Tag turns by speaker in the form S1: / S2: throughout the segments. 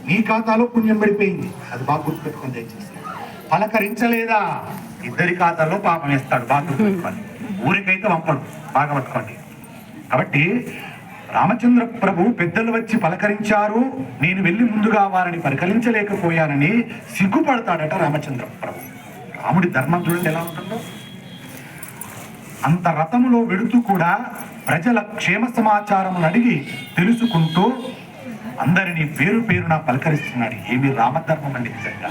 S1: నీ ఖాతాలో పుణ్యం పడిపోయింది. అది బాగా గుర్తుపెట్టుకొని దయచేసి. పలకరించలేదా, ఇద్దరి ఖాతాలో పాపం వేస్తాడు. బాగా గుర్తుపెట్టుకోండి. ఊరికైతే వంపడు. బాగా పట్టుకోండి. కాబట్టి రామచంద్ర ప్రభు పెద్దలు వచ్చి పలకరించారు, నేను వెళ్ళి ముందుగా వారిని పరికరించలేకపోయానని సిగ్గుపడతాడట రామచంద్ర ప్రభు. రాముడి ధర్మం చూడండి ఎలా ఉంటుందో. అంత రథములో వెడుతూ కూడా ప్రజల క్షేమ సమాచారమును అడిగి తెలుసుకుంటూ అందరినీ పేరు పేరున పలకరిస్తున్నాడు. ఏమి రామధర్మం అండి నిజంగా.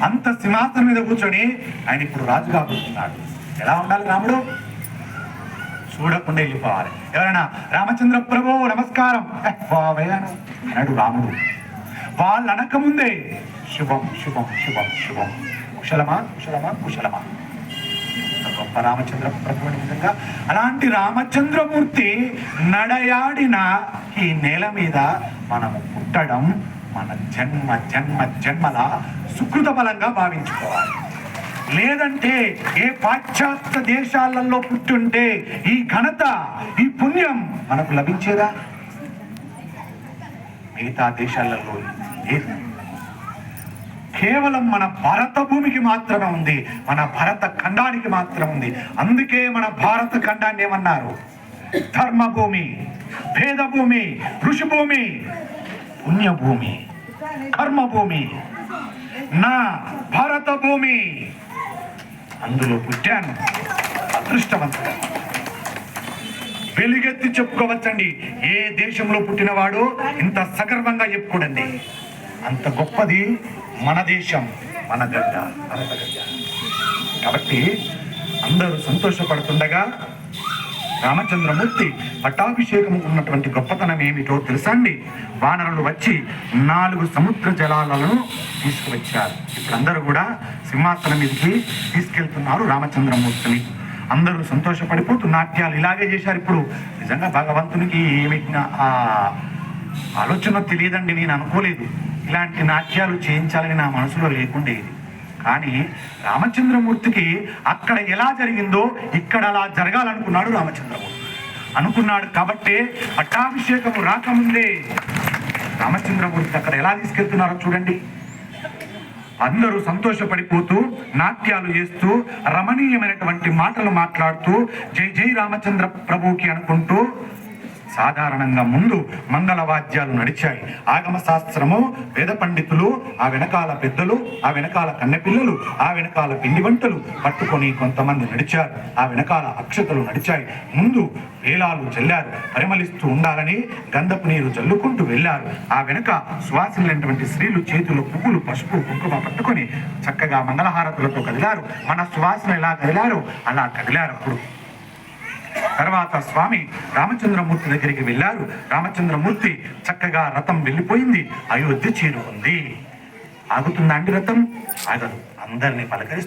S1: అంత సింహాసనం మీద కూర్చొని ఆయన ఇప్పుడు రాజుగా కూర్చున్నాడు. ఎలా ఉండాలి రాముడు? చూడకుండా వెళ్ళిపోవాలి. ఎవరైనా రామచంద్ర ప్రభు నమస్కారం అన్నాడు రాముడు. వాళ్ళు అనకముందే శుభం శుభం శుభం శుభం, కుశలమా కుశలమా కుశలమా. గొప్ప రామచంద్ర ప్రభు నిజంగా. అలాంటి రామచంద్రమూర్తి నడయాడిన ఈ నేల మీద మనము పుట్టడం మన జన్మ జన్మ జన్మల సుకృత బలంగా భావించుకోవాలి. లేదంటే ఏ పాశ్చాత్య దేశాలలో పుట్టుంటే ఈ ఘనత ఈ పుణ్యం మనకు లభించేదా? మిగతా దేశాలలో లేదు. కేవలం మన భారత భూమికి మాత్రమే ఉంది, మన భారత ఖండానికి మాత్రం ఉంది. అందుకే మన భారత ఖండాన్ని ఏమన్నారు? ధర్మభూమి, భేదభూమి, ఋషిభూమి, పుణ్యభూమి, కర్మభూమి, నా భారత భూమి. అందులో పుట్టాను, అదృష్టవంతుడు. వెలుగెత్తి చెప్పుకోవచ్చండి. ఏ దేశంలో పుట్టినవాడు ఇంత సగర్వంగా చెప్పుకోడండి. అంత గొప్పది మన దేశం, మన గడ్డ, భారత గడ్డ. కాబట్టి అందరూ సంతోషపడుతుండగా రామచంద్రమూర్తి పట్టాభిషేకం ఉన్నటువంటి గొప్పతనం ఏమిటో తెలుసా అండి? వానరులు వచ్చి 4 సముద్ర జలాలను తీసుకువచ్చారు. ఇప్పుడు అందరూ కూడా సింహాసనం మీదకి తీసుకెళ్తున్నారు రామచంద్రమూర్తిని. అందరూ సంతోషపడిపోతూ నాట్యాలు ఇలాగే చేశారు. ఇప్పుడు నిజంగా భగవంతునికి ఏమిటిన ఆ ఆలోచన తెలియదండి. నేను అనుకోలేదు ఇలాంటి నాట్యాలు చేయించాలని నా మనసులో లేకుండేది. కానీ రామచంద్రమూర్తికి అక్కడ ఎలా జరిగిందో ఇక్కడ అలా జరగాలనుకున్నాడు రామచంద్రమూర్తి. అనుకున్నాడు కాబట్టి పట్టాభిషేకము రాకముందే రామచంద్రమూర్తి అక్కడ ఎలా తీసుకెళ్తున్నారో చూడండి. అందరూ సంతోషపడిపోతూ నాట్యాలు చేస్తూ రమణీయమైనటువంటి మాటలు మాట్లాడుతూ జై జై రామచంద్ర ప్రభుకి అనుకుంటూ సాధారణంగా ముందు మంగళవాద్యాలు నడిచాయి. ఆగమ శాస్త్రము, వేద పండితులు, ఆ వెనకాల పెద్దలు, ఆ వెనకాల కన్నెపిల్లలు, ఆ వెనకాల పిండి వంటలు పట్టుకొని కొంతమంది నడిచారు. ఆ వెనకాల అక్షతలు నడిచాయి. ముందు వేలాలు చల్లారు. పరిమళిస్తూ ఉండాలని గంధపు నీరు చల్లుకుంటూ వెళ్ళారు. ఆ వెనక సువాసనైనటువంటి స్త్రీలు చేతులు పువ్వులు, పసుపు, కుంకుమ పట్టుకొని చక్కగా మంగళహారతులతో కదిలారు. మన సువాసన ఎలా కదిలారు అలా కదిలారు. అప్పుడు తర్వాత స్వామి రామచంద్రమూర్తి దగ్గరికి వెళ్ళారు. రామచంద్రమూర్తి చక్కగా రథం వెళ్ళిపోయింది, అయోధ్య చేరుకుంది. ఆగుతుందా అండి రథం? ఆగదు. అందరినీ పలకరిస్తూ